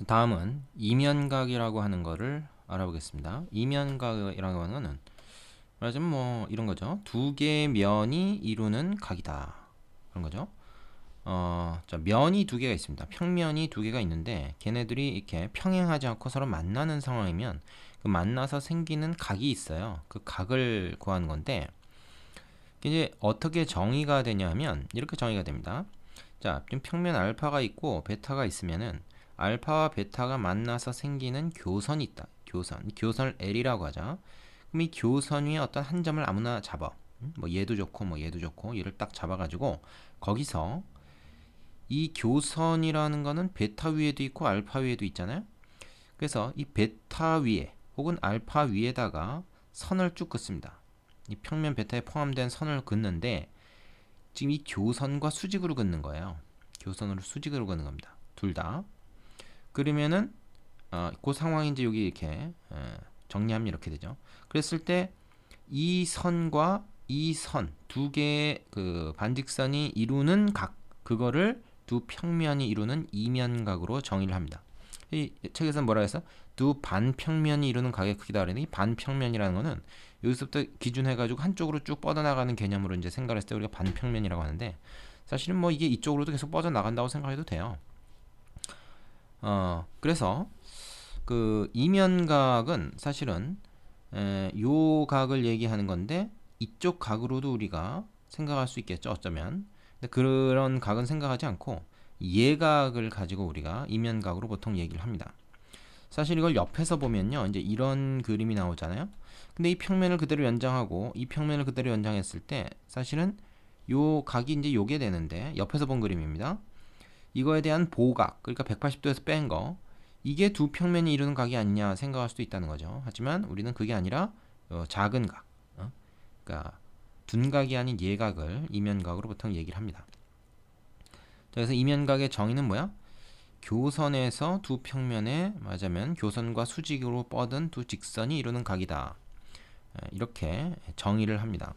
다음은 이면각이라고 하는 거를 알아보겠습니다. 이면각이라고 하는 거는 말하자면 뭐 이런 거죠. 두 개의 면이 이루는 각이다. 그런 거죠. 자, 면이 두 개가 있습니다. 평면이 두 개가 있는데 걔네들이 이렇게 평행하지 않고 서로 만나는 상황이면 그 만나서 생기는 각이 있어요. 그 각을 구하는 건데 이제 어떻게 정의가 되냐면 이렇게 정의가 됩니다. 자, 지금 평면 알파가 있고 베타가 있으면은 알파와 베타가 만나서 생기는 교선이 있다. 교선을 L이라고 하자. 그럼 이 교선 위에 어떤 한 점을 아무나 잡아. 뭐 얘도 좋고 뭐 얘도 좋고 얘를 딱 잡아가지고 거기서 이 교선이라는 거는 베타 위에도 있고 알파 위에도 있잖아요. 그래서 이 베타 위에 혹은 알파 위에다가 선을 쭉 긋습니다. 이 평면 베타에 포함된 선을 긋는데 지금 이 교선과 수직으로 긋는 거예요. 교선으로 수직으로 긋는 겁니다. 둘 다. 그러면은 그 상황이 이제 여기 이렇게 정리하면 이렇게 되죠. 그랬을 때 이 선과 이 선 두 개의 그 반직선이 이루는 각 그거를 두 평면이 이루는 이면각으로 정의를 합니다. 이 책에서는 뭐라 해서 두 반평면이 이루는 각의 크기다 그러니 반평면이라는 거는 여기서부터 기준해가지고 한쪽으로 쭉 뻗어나가는 개념으로 이제 생각했을 때 우리가 반평면이라고 하는데 사실은 뭐 이게 이쪽으로도 계속 뻗어나간다고 생각해도 돼요. 그래서 그 이면각은 사실은 요 각을 얘기하는 건데 이쪽 각으로도 우리가 생각할 수 있겠죠. 어쩌면. 근데 그런 각은 생각하지 않고 예각을 가지고 우리가 이면각으로 보통 얘기를 합니다. 사실 이걸 옆에서 보면요. 이제 이런 그림이 나오잖아요. 근데 이 평면을 그대로 연장하고 이 평면을 그대로 연장했을 때 사실은 요 각이 이제 요게 되는데 옆에서 본 그림입니다. 이거에 대한 보각, 그러니까 180도에서 뺀 거, 이게 두 평면이 이루는 각이 아니냐 생각할 수도 있다는 거죠. 하지만 우리는 그게 아니라 작은 각, 그러니까 둔각이 아닌 예각을 이면각으로 보통 얘기를 합니다. 그래서 이면각의 정의는 뭐야? 교선에서 두 평면에 맞으면 교선과 수직으로 뻗은 두 직선이 이루는 각이다. 이렇게 정의를 합니다.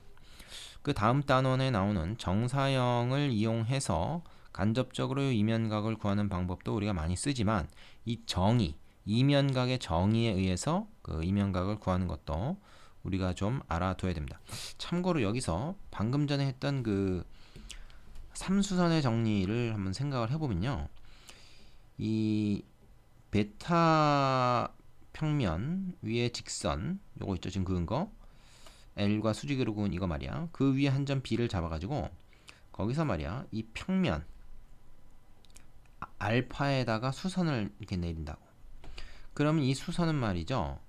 그 다음 단원에 나오는 정사형을 이용해서 간접적으로 이면각을 구하는 방법도 우리가 많이 쓰지만 이 정의, 이면각의 정의에 의해서 그 이면각을 구하는 것도 우리가 좀 알아둬야 됩니다. 참고로 여기서 방금 전에 했던 그 삼수선의 정리를 한번 생각을 해보면요. 이 베타 평면 위에 직선 요거 있죠 지금 그은 거 L과 수직으로 그은 이거 말이야. 그 위에 한 점 B를 잡아가지고 거기서 말이야 이 평면 알파에다가 수선을 이렇게 내린다고. 그러면 이 수선은 말이죠.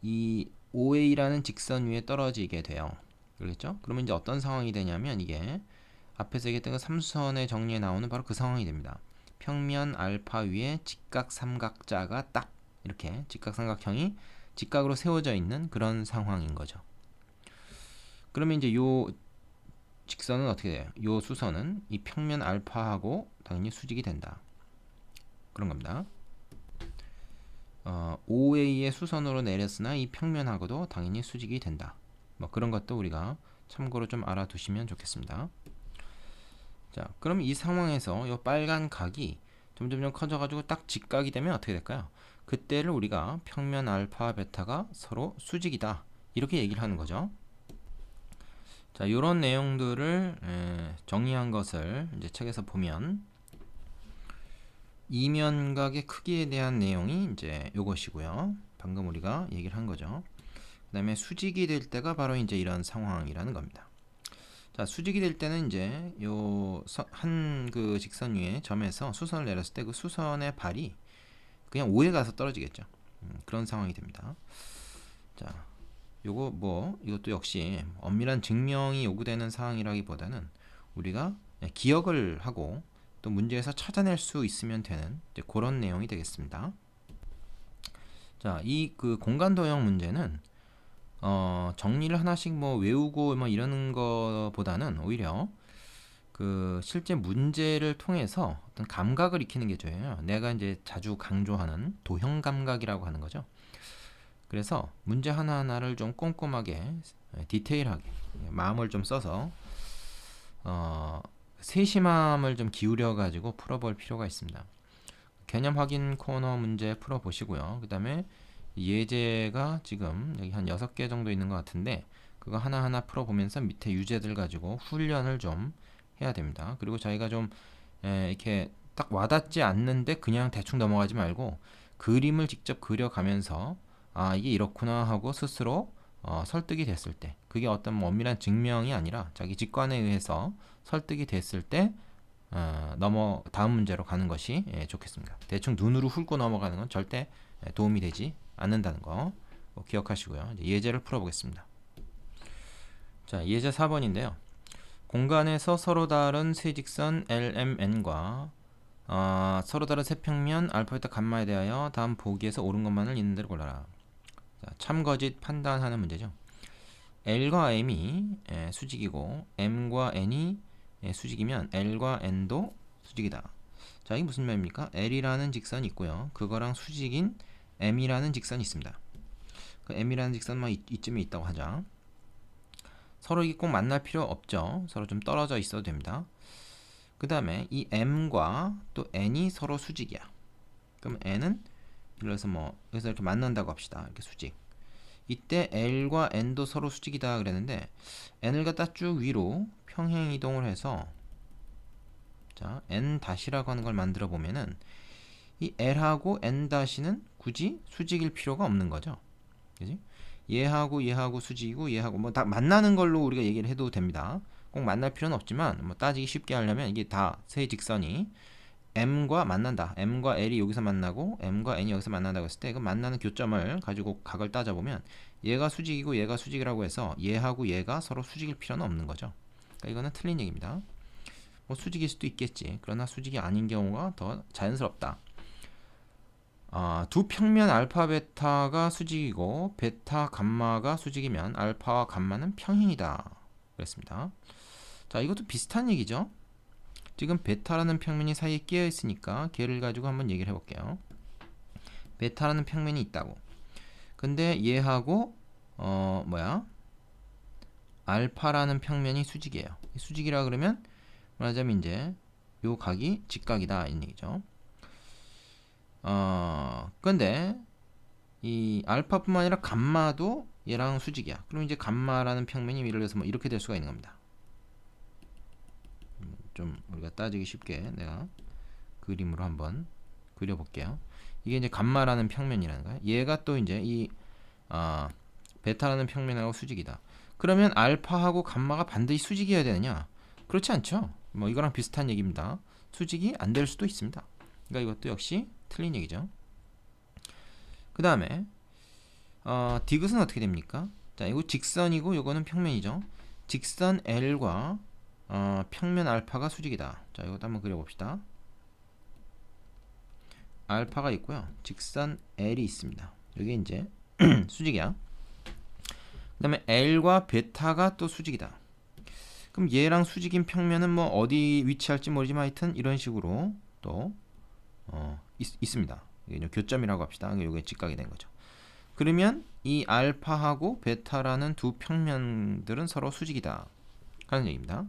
이 OA라는 직선 위에 떨어지게 돼요. 그렇겠죠? 그러면 이제 어떤 상황이 되냐면 이게 앞에서 얘기했던 그 삼수선의 정리에 나오는 바로 그 상황이 됩니다. 평면 알파 위에 직각 삼각자가 딱 이렇게 직각삼각형이 직각으로 세워져 있는 그런 상황인 거죠. 그러면 이제 요 직선은 어떻게 돼요? 요 수선은 이 평면 알파하고 당연히 수직이 된다. 그런 겁니다. OA의 수선으로 내렸으나 이 평면하고도 당연히 수직이 된다. 뭐 그런 것도 우리가 참고로 좀 알아두시면 좋겠습니다. 자, 그럼 이 상황에서 이 빨간 각이 점점 커져가지고 딱 직각이 되면 어떻게 될까요? 그때를 우리가 평면 알파 베타가 서로 수직이다 이렇게 얘기를 하는 거죠. 자, 이런 내용들을 정리한 것을 이제 책에서 보면 이면각의 크기에 대한 내용이 이제 요것이고요. 방금 우리가 얘기를 한 거죠. 그 다음에 수직이 될 때가 바로 이제 이런 상황이라는 겁니다. 자, 수직이 될 때는 이제 요 한 그 직선 위에 점에서 수선을 내렸을 때 그 수선의 발이 그냥 O에 가서 떨어지겠죠. 그런 상황이 됩니다. 자, 요거 뭐 이것도 역시 엄밀한 증명이 요구되는 사항이라기보다는 우리가 기억을 하고 또 문제에서 찾아낼 수 있으면 되는 이제 그런 내용이 되겠습니다. 자, 이 그 공간 도형 문제는 정리를 하나씩 뭐 외우고 뭐 이러는 것보다는 오히려 그 실제 문제를 통해서 어떤 감각을 익히는 게 좋아요. 내가 이제 자주 강조하는 도형 감각이라고 하는 거죠. 그래서 문제 하나하나를 좀 꼼꼼하게 디테일하게 마음을 좀 써서 세심함을 좀 기울여 가지고 풀어볼 필요가 있습니다. 개념 확인 코너 문제 풀어보시고요. 그 다음에 예제가 지금 여기 한 6개 정도 있는 것 같은데 그거 하나하나 풀어보면서 밑에 유제들 가지고 훈련을 좀 해야 됩니다. 그리고 저희가 좀 이렇게 딱 와닿지 않는데 그냥 대충 넘어가지 말고 그림을 직접 그려가면서 아 이게 이렇구나 하고 스스로 설득이 됐을 때 그게 어떤 엄밀한 증명이 아니라 자기 직관에 의해서 설득이 됐을 때 다음 문제로 가는 것이 좋겠습니다. 대충 눈으로 훑고 넘어가는 건 절대 도움이 되지 않는다는 거 기억하시고요. 이제 예제를 풀어보겠습니다. 자, 예제 4번인데요. 공간에서 서로 다른 세 직선 LMN과 서로 다른 세 평면 알파, 베타, 감마에 대하여 다음 보기에서 옳은 것만을 있는 대로 골라라. 자, 참거짓 판단하는 문제죠. L과 M이 수직이고 M과 N이 수직이면 L과 N도 수직이다. 자, 이게 무슨 말입니까? L이라는 직선이 있고요. 그거랑 수직인 M이라는 직선이 있습니다. 그 M이라는 직선만 이쯤에 있다고 하자. 서로 이게 꼭 만날 필요 없죠. 서로 좀 떨어져 있어도 됩니다. 그 다음에 이 M과 또 N이 서로 수직이야. 그럼 N은 예를 들어서 여기서 이렇게 만난다고 합시다. 이렇게 수직. 이때 L과 N도 서로 수직이다 그랬는데 N을 갖다 쭉 위로 평행 이동을 해서 자 N-라고 하는 걸 만들어 보면은 이 L하고 N-는 굳이 수직일 필요가 없는 거죠. 그지? 얘하고 수직이고 얘하고 다 만나는 걸로 우리가 얘기를 해도 됩니다. 꼭 만날 필요는 없지만 따지기 쉽게 하려면 이게 다 세 직선이 M과 만난다. M과 L이 여기서 만나고 M과 N이 여기서 만난다고 했을 때 그 만나는 교점을 가지고 각을 따져보면 얘가 수직이고 얘가 수직이라고 해서 얘하고 얘가 서로 수직일 필요는 없는 거죠. 그러니까 이거는 틀린 얘기입니다. 수직일 수도 있겠지. 그러나 수직이 아닌 경우가 더 자연스럽다. 두 평면 알파, 베타가 수직이고 베타, 감마가 수직이면 알파와 감마는 평행이다. 그랬습니다. 자, 이것도 비슷한 얘기죠. 지금 베타라는 평면이 사이에 끼어 있으니까 걔를 가지고 한번 얘기를 해볼게요. 베타라는 평면이 있다고. 근데 얘하고 알파라는 평면이 수직이에요. 수직이라 그러면 말하자면 이제 요 각이 직각이다 이런 얘기죠. 근데 이 알파뿐만 아니라 감마도 얘랑 수직이야. 그럼 이제 감마라는 평면이 예를 들어서 이렇게 될 수가 있는 겁니다. 좀 우리가 따지기 쉽게 내가 그림으로 한번 그려볼게요. 이게 이제 감마라는 평면이라는 거야. 얘가 또 이제 이 베타라는 평면하고 수직이다. 그러면 알파하고 감마가 반드시 수직이어야 되느냐? 그렇지 않죠. 이거랑 비슷한 얘기입니다. 수직이 안 될 수도 있습니다. 그러니까 이것도 역시 틀린 얘기죠. 그 다음에 디귿은 어떻게 됩니까? 자, 이거 직선이고 이거는 평면이죠. 직선 L과 평면 알파가 수직이다. 자, 이것도 한번 그려봅시다. 알파가 있고요. 직선 L이 있습니다. 이게 이제 수직이야. 그 다음에 L과 베타가 또 수직이다. 그럼 얘랑 수직인 평면은 어디 위치할지 모르지만 하여튼 이런 식으로 또 있습니다. 이게 교점이라고 합시다. 이게 직각이 된 거죠. 그러면 이 알파하고 베타라는 두 평면들은 서로 수직이다 하는 얘기입니다.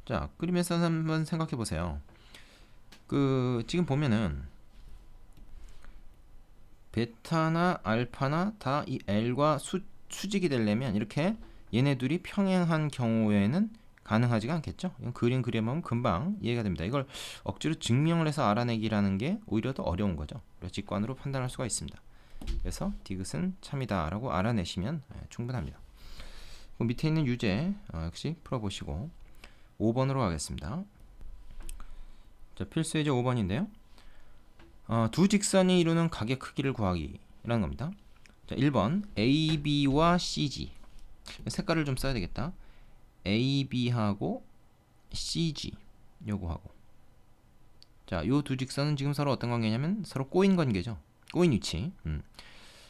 자, 그림에서 한번 생각해 보세요. 지금 보면은 베타나 알파나 다 이 L과 수직이 되려면 이렇게 얘네 둘이 평행한 경우에는 가능하지가 않겠죠. 이건 그림 그려보면 금방 이해가 됩니다. 이걸 억지로 증명을 해서 알아내기라는 게 오히려 더 어려운 거죠. 직관으로 판단할 수가 있습니다. 그래서 디귿은 참이다 라고 알아내시면 충분합니다. 그 밑에 있는 유제 역시 풀어보시고 5번으로 가겠습니다. 자, 필수 예제 5번인데요. 두 직선이 이루는 각의 크기를 구하기라는 겁니다. 자, 1번 AB와 CG 색깔을 좀 써야 되겠다. AB하고 CG 요거하고 자, 요 두 직선은 지금 서로 어떤 관계냐면 서로 꼬인 관계죠. 꼬인 위치.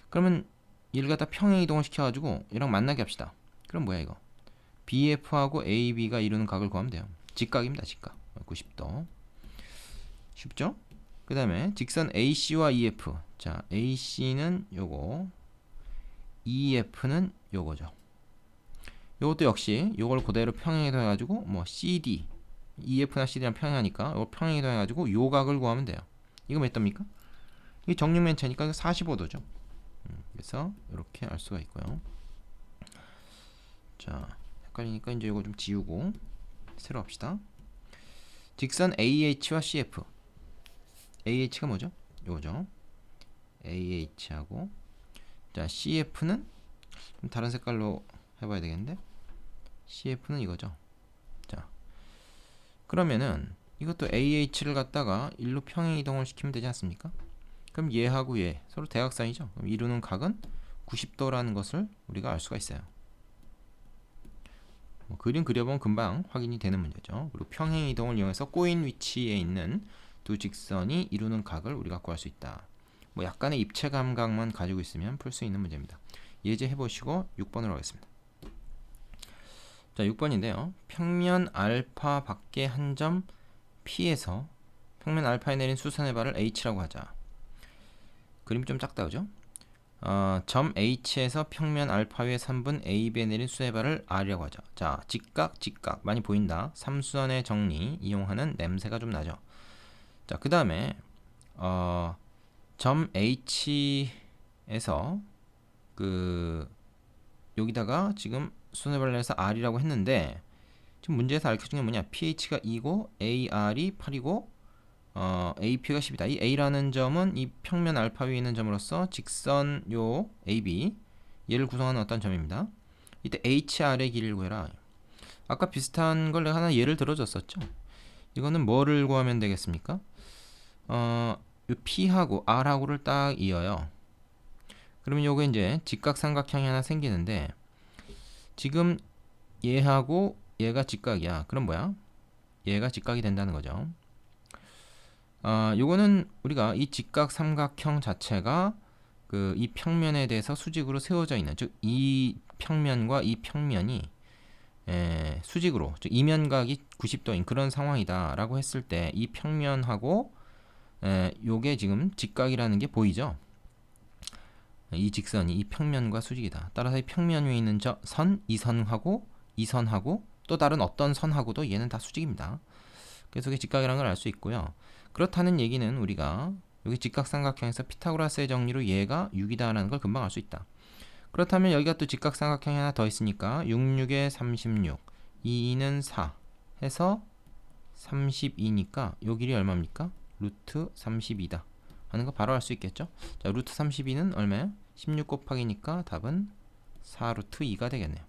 그러면 얘를 갖다 평행 이동을 시켜가지고 얘랑 만나게 합시다. 그럼 뭐야 이거? BF하고 AB가 이루는 각을 구하면 돼요. 직각입니다. 직각. 90도. 쉽죠? 그 다음에 직선 AC와 EF. 자, AC는 요거, EF는 요거죠. 요것도 역시 요걸 그대로 평행 이동해가지고 CD, EF나 CD랑 평행하니까 이거 평행 이동해가지고 요 각을 구하면 돼요. 이거 몇 도입니까? 이게 정육면체니까 45도죠. 그래서 이렇게 알 수가 있고요. 자, 헷갈리니까 이제 이거 좀 지우고 새로 합시다. 직선 AH와 CF. AH가 뭐죠? 요거죠. AH하고 자, CF는 좀 다른 색깔로 해봐야 되겠는데 CF는 이거죠. 자, 그러면은 이것도 AH를 갖다가 일로 평행 이동을 시키면 되지 않습니까? 그럼 얘하고 얘 서로 대각선이죠. 그럼 이루는 각은 90도라는 것을 우리가 알 수가 있어요. 그림 그려보면 금방 확인이 되는 문제죠. 그리고 평행 이동을 이용해서 꼬인 위치에 있는 두 직선이 이루는 각을 우리가 구할 수 있다. 뭐 약간의 입체 감각만 가지고 있으면 풀 수 있는 문제입니다. 예제 해보시고 6번으로 하겠습니다. 자, 6번인데요. 평면 알파 밖에 한 점 P에서 평면 알파에 내린 수선의 발을 H라고 하자. 그림이 좀 작다, 그죠? 점 H에서 평면 알파 위에 3분 AB에 내린 수선의 발을 R이라고 하죠. 자, 직각, 직각 많이 보인다. 삼수선의 정리 이용하는 냄새가 좀 나죠. 자, 그 다음에 점 H에서 여기다가 지금 수선의 발을 내서 R이라고 했는데 지금 문제에서 알려준 게 뭐냐? pH가 2고 AR이 8이고 AP가 10이다. 이 A라는 점은 이 평면 알파 위에 있는 점으로서 직선 요 AB 얘를 구성하는 어떤 점입니다. 이때 HR의 길이를 구해라. 아까 비슷한 걸 내가 하나 예를 들어줬었죠. 이거는 뭐를 구하면 되겠습니까? 요 P하고 R하고를 딱 이어요. 그러면 요거 이제 직각삼각형이 하나 생기는데 지금 얘하고 얘가 직각이야. 그럼 뭐야? 얘가 직각이 된다는 거죠. 요거는 우리가 이 직각삼각형 자체가 이 평면에 대해서 수직으로 세워져 있는, 즉 이 평면과 이 평면이 수직으로, 즉 이면각이 90도인 그런 상황이다라고 했을 때 이 평면하고 요게 지금 직각이라는 게 보이죠? 이 직선이 이 평면과 수직이다. 따라서 이 평면 위에 있는 선, 이 선하고 이 선하고 또 다른 어떤 선하고도 얘는 다 수직입니다. 그래서 이게 직각이라는 걸 알 수 있고요. 그렇다는 얘기는 우리가 여기 직각삼각형에서 피타고라스의 정리로 얘가 6이다라는 걸 금방 알 수 있다. 그렇다면 여기가 또 직각삼각형이 하나 더 있으니까 6, 6에 36, 2는 4 해서 32니까 요 길이 얼마입니까? 루트 32다 하는 거 바로 알 수 있겠죠? 자, 루트 32는 얼마예요? 16 곱하기니까 답은 4루트 2가 되겠네요.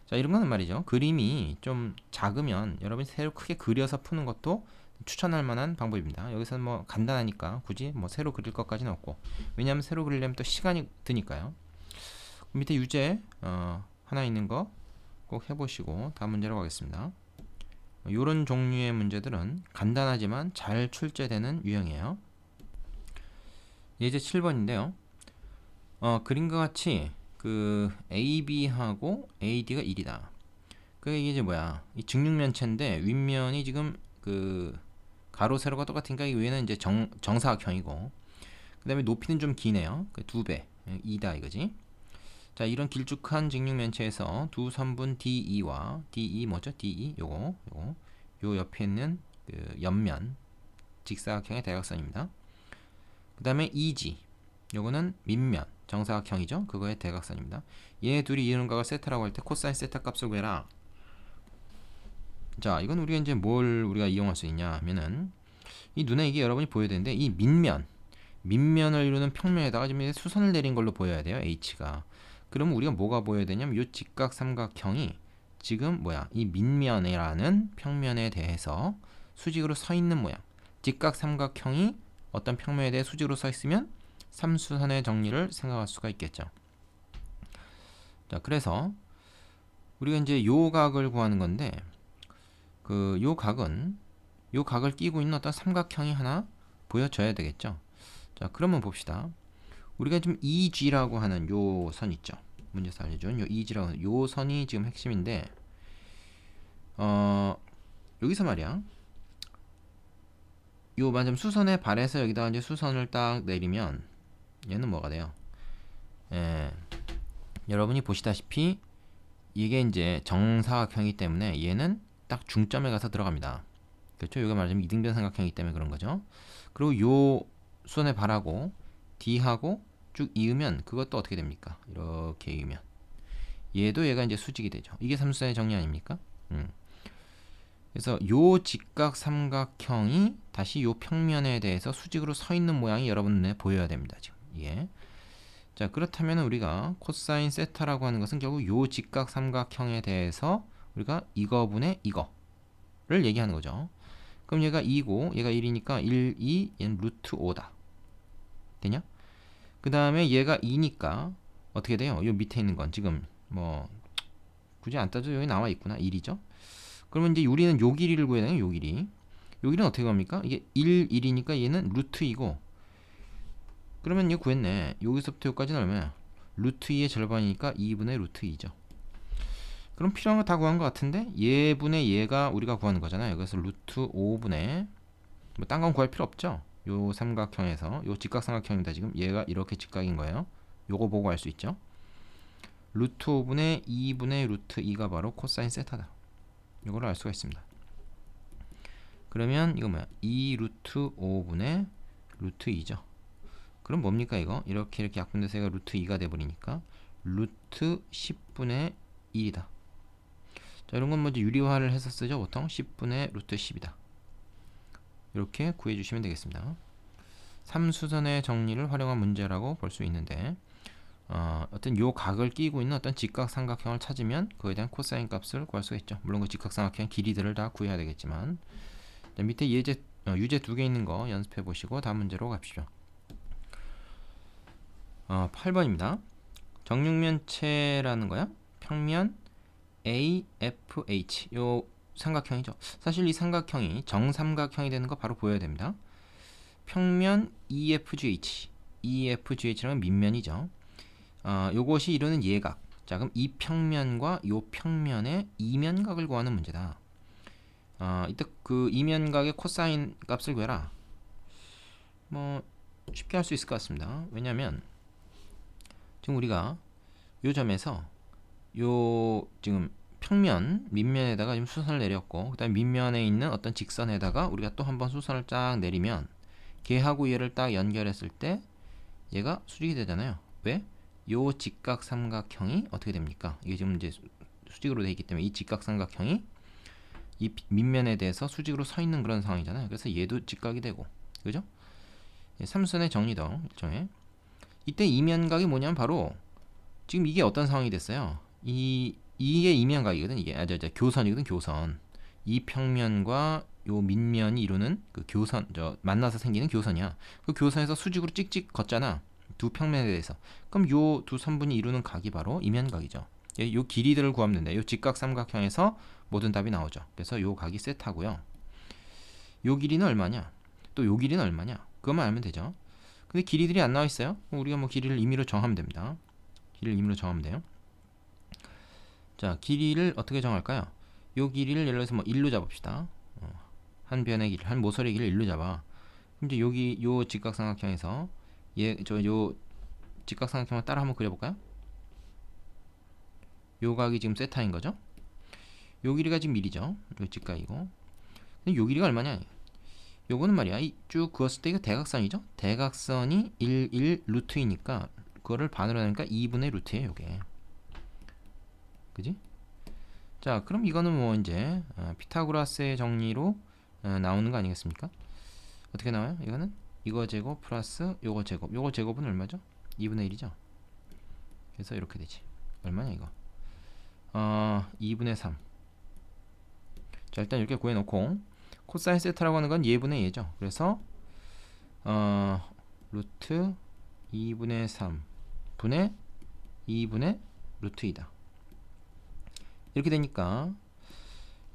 자, 이런 거는 말이죠. 그림이 좀 작으면 여러분이 새로 크게 그려서 푸는 것도 추천할 만한 방법입니다. 여기서는 뭐 간단하니까 굳이 뭐 새로 그릴 것까지는 없고, 왜냐하면 새로 그리려면 또 시간이 드니까요. 밑에 유제 하나 있는 거 꼭 해보시고 다음 문제로 가겠습니다. 이런 종류의 문제들은 간단하지만 잘 출제되는 유형이에요. 예제 7번인데요. 그림과 같이 AB하고 AD가 1이다. 그게 이제 뭐야? 이 직육면체인데 윗면이 지금 가로 세로가 똑같으니까 이 위에는 이제 정사각형이고, 그 다음에 높이는 좀 기네요. 2배 2다 이거지. 자, 이런 길쭉한 직육면체에서 두 선분 DE와 DE 뭐죠? DE 요거 요 옆에 있는 옆면 직사각형의 대각선입니다. 그 다음에 EG 요거는 밑면 정사각형이죠. 그거의 대각선입니다. 얘 둘이 이루는 각을 세타라고 할 때 코사인 세타 값을 구해라. 자, 이건 우리가 이제 뭘 우리가 이용할 수 있냐 하면은 이 눈에 이게 여러분이 보여야 되는데 이 밑면을 이루는 평면에다가 지금 수선을 내린 걸로 보여야 돼요. H가. 그러면 우리가 뭐가 보여야 되냐면 이 직각삼각형이 지금 뭐야? 이 밑면이라는 평면에 대해서 수직으로 서 있는 모양. 직각삼각형이 어떤 평면에 대해 수직으로 서 있으면 삼수선의 정리를 생각할 수가 있겠죠. 자, 그래서 우리가 이제 요 각을 구하는 건데 요 각을 끼고 있는 어떤 삼각형이 하나 보여져야 되겠죠. 자, 그러면 봅시다. 우리가 지금 EG라고 하는 요 선 있죠. 문제에서 알려준 요 EG라고 하는 요 선이 지금 핵심인데 여기서 말이야. 요 만점 수선의 발에서 여기다가 이제 수선을 딱 내리면 얘는 뭐가 돼요? 여러분이 보시다시피 이게 이제 정사각형이기 때문에 얘는 딱 중점에 가서 들어갑니다. 그렇죠? 이거 말하자면 이등변 삼각형이기 때문에 그런 거죠. 그리고 요 수선의 발하고 D하고 쭉 이으면 그것도 어떻게 됩니까? 이렇게 이으면 얘도 얘가 이제 수직이 되죠. 이게 삼수선의 정리 아닙니까? 그래서 요 직각 삼각형이 다시 요 평면에 대해서 수직으로 서 있는 모양이 여러분 눈에 보여야 됩니다. 지금 이게. 자, 그렇다면 우리가 코사인 세타라고 하는 것은 결국 요 직각 삼각형에 대해서 우리가 이거분의 이거를 얘기하는 거죠. 그럼 얘가 2고 얘가 1이니까 1, 2, 얘는 루트 5다. 되냐? 그 다음에 얘가 2니까 어떻게 돼요? 요 밑에 있는 건 지금 뭐 굳이 안 따져 여기 나와 있구나. 1이죠. 그러면 이제 우리는 요 길이를 구해야 되는 요 길이. 요 길이는 어떻게 합니까? 이게 1, 1이니까 얘는 루트 2고 그러면 이거 구했네. 여기서부터 여기까지는 얼마야? 루트 2의 절반이니까 2분의 루트 2죠. 그럼 필요한 거 다 구한 것 같은데 얘분의 얘가 우리가 구하는 거잖아요. 그래서 루트 5분의 뭐 딴 건 구할 필요 없죠. 요 삼각형에서 요 직각삼각형입니다. 지금 얘가 이렇게 직각인 거예요. 요거 보고 알 수 있죠. 루트 5분의 2분의 루트 2가 바로 코사인 세타다. 요거를 알 수가 있습니다. 그러면 이거 뭐야? 2 루트 5분의 루트 2죠. 그럼 뭡니까 이거? 이렇게 약분돼서 얘가 루트 2가 돼버리니까 루트 10분의 1이다. 자, 이런 건 먼저 유리화를 해서 쓰죠. 보통 10분의 루트 10이다. 이렇게 구해주시면 되겠습니다. 삼수선의 정리를 활용한 문제라고 볼 수 있는데 어떤 요 각을 끼고 있는 어떤 직각삼각형을 찾으면 그에 대한 코사인 값을 구할 수가 있죠. 물론 그 직각삼각형 길이들을 다 구해야 되겠지만 자, 밑에 예제, 유제 2개 있는 거 연습해 보시고 다음 문제로 갑시다. 8번입니다. 정육면체라는 거야. 평면 AFH 요 삼각형이죠. 사실 이 삼각형이 정삼각형이 되는 거 바로 보여야 됩니다. 평면 EFGH EFGH라는 밑면이죠. 요것이 이루는 예각. 자, 그럼 이 평면과 요 평면의 이면각을 구하는 문제다. 이때 그 이면각의 코사인 값을 구해라. 뭐 쉽게 할 수 있을 것 같습니다. 왜냐면 지금 우리가 요 점에서 요 지금 평면 밑면에다가 지금 수선을 내렸고 그다음에 밑면에 있는 어떤 직선에다가 우리가 또 한번 수선을 쫙 내리면 걔하고 얘를 딱 연결했을 때 얘가 수직이 되잖아요. 왜? 요 직각삼각형이 어떻게 됩니까? 이게 지금 이제 수직으로 되어 있기 때문에 이 직각삼각형이 이 밑면에 대해서 수직으로 서 있는 그런 상황이잖아요. 그래서 얘도 직각이 되고, 그죠? 삼수선의 정리도 일종의 이때 이면각이 뭐냐면 바로 지금 이게 어떤 상황이 됐어요. 이게 이면각이거든. 이게 교선이거든. 교선. 이 평면과 요 밑면이 이루는 그 교선, 만나서 생기는 교선이야. 그 교선에서 수직으로 찍찍 걷잖아. 두 평면에 대해서. 그럼 요 두 선분이 이루는 각이 바로 이면각이죠. 요 길이들을 구하면 된다. 요 직각삼각형에서 모든 답이 나오죠. 그래서 요 각이 세타고요. 요 길이는 얼마냐? 또 요 길이는 얼마냐? 그것만 알면 되죠. 근데 길이들이 안 나와 있어요. 우리가 뭐 길이를 임의로 정하면 됩니다. 길이를 임의로 정하면 돼요. 자, 길이를 어떻게 정할까요? 요 길이를 예를 들어서 뭐 1로 잡읍시다. 한 변의 길이, 한 모서리 길이를 1로 잡아. 그럼 이제 여기 요 직각삼각형에서 요 직각삼각형을 따라 한번 그려볼까요? 요 각이 지금 세타인 거죠? 요 길이가 지금 1이죠. 요 직각이고. 근데 요 길이가 얼마냐? 요거는 말이야. 쭉 그었을 때 이거 대각선이죠? 대각선이 1, 1 루트이니까 그거를 반으로 하니까 2분의 루트예요, 요게. 그지? 자, 그럼 이거는 뭐 이제 피타고라스의 정리로 나오는 거 아니겠습니까? 어떻게 나와요? 이거는 이거 제곱 플러스 요거 제곱. 요거 제곱은 얼마죠? 2분의 1이죠. 그래서 이렇게 되지. 얼마냐 이거? 2분의 3. 자, 일단 이렇게 구해놓고 코사인 세타라고 하는 건 예분의 예죠. 그래서 루트 2분의 3 분의 2분의 루트 2다. 이렇게 되니까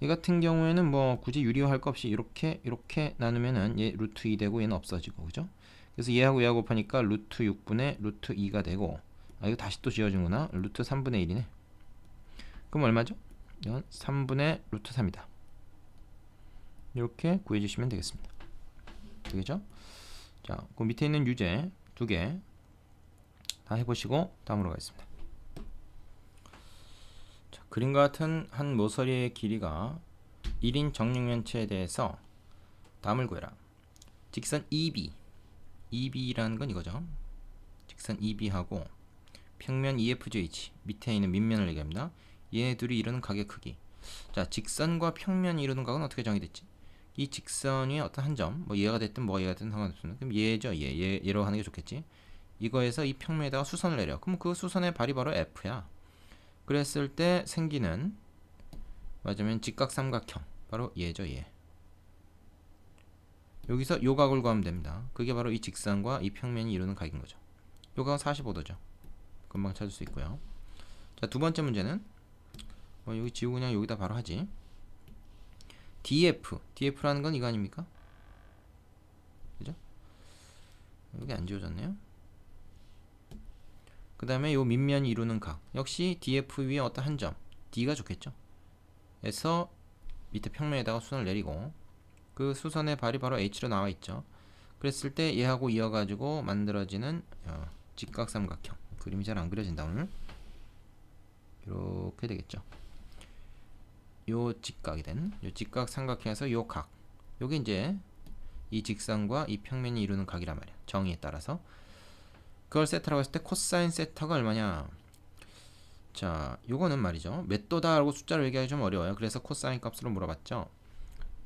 얘 같은 경우에는 뭐 굳이 유리화할 거 없이 이렇게 나누면은 얘 루트 2 되고 얘는 없어지고, 그죠? 그래서 얘하고 얘하고 곱하니까 루트 6분의 루트 2가 되고, 이거 다시 또 지워진구나. 루트 3분의 1이네. 그럼 얼마죠? 이건 3분의 루트 3이다. 이렇게 구해주시면 되겠습니다. 되겠죠? 자, 그 밑에 있는 유제 2개 다 해보시고 다음으로 가겠습니다. 자, 그림과 같은 한 모서리의 길이가 1인 정육면체에 대해서 다음을 구해라. 직선 EB. EB라는 건 이거죠. 직선 EB하고 평면 EFGH 밑에 있는 밑면을 얘기합니다. 얘네 둘이 이루는 각의 크기. 자, 직선과 평면이 이루는 각은 어떻게 정의됐지? 이 직선이 어떤 한 점, 뭐 얘가 됐든 뭐가 얘가 됐든 상관없습니다. 그럼 얘죠, 얘로 하는 게 좋겠지. 이거에서 이 평면에다가 수선을 내려. 그럼 그 수선의 발이 바로 F야. 그랬을 때 생기는 맞으면 직각삼각형, 바로 얘죠, 얘. 여기서 요 각을 구하면 됩니다. 그게 바로 이 직선과 이 평면이 이루는 각인 거죠. 요 각은 45도죠. 금방 찾을 수 있고요. 자, 두 번째 문제는 여기 지우고 그냥 여기다 바로 하지. DF라는 건 이거 아닙니까? 그죠? 여기 안 지워졌네요. 그 다음에 요 밑면이 이루는 각 역시 DF 위에 어떤 한 점 D가 좋겠죠. 에서 밑에 평면에다가 수선을 내리고 그 수선의 발이 바로 H로 나와 있죠. 그랬을 때 얘하고 이어가지고 만들어지는 직각삼각형. 그림이 잘 안 그려진다 오늘. 이렇게 되겠죠. 요 직각이 된 요 직각삼각형에서 요 각, 요게 이제 이 직선과 이 평면이 이루는 각이란 말이야. 정의에 따라서 그걸 세타라고 했을 때 코사인 세타가 얼마냐. 자, 요거는 말이죠. 몇 도다 라고 숫자로 얘기하기 좀 어려워요. 그래서 코사인 값으로 물어봤죠.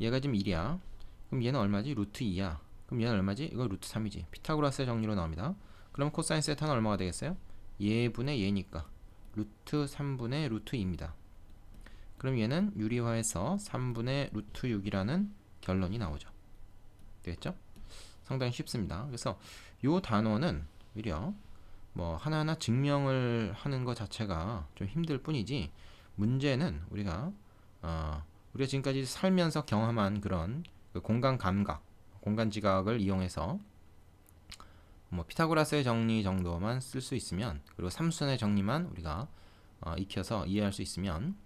얘가 지금 1이야. 그럼 얘는 얼마지? 루트 2야. 그럼 얘는 얼마지? 이거 루트 3이지. 피타고라스의 정리로 나옵니다. 그럼 코사인 세타는 얼마가 되겠어요? 얘분의 얘니까 루트 3분의 루트 2입니다. 그럼 얘는 유리화해서 3분의 루트 6이라는 결론이 나오죠. 되겠죠? 상당히 쉽습니다. 그래서 요 단원은 오히려 뭐 하나하나 증명을 하는 것 자체가 좀 힘들 뿐이지, 문제는 우리가 지금까지 살면서 경험한 그런 그 공간 감각, 공간 지각을 이용해서 뭐 피타고라스의 정리 정도만 쓸 수 있으면, 그리고 삼수의 정리만 우리가 익혀서 이해할 수 있으면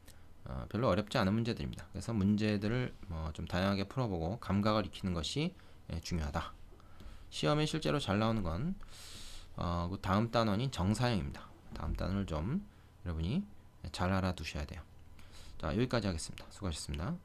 별로 어렵지 않은 문제들입니다. 그래서 문제들을 뭐 좀 다양하게 풀어보고 감각을 익히는 것이 중요하다. 시험에 실제로 잘 나오는 건 그 다음 단원인 정사형입니다. 다음 단원을 좀 여러분이 잘 알아두셔야 돼요. 자, 여기까지 하겠습니다. 수고하셨습니다.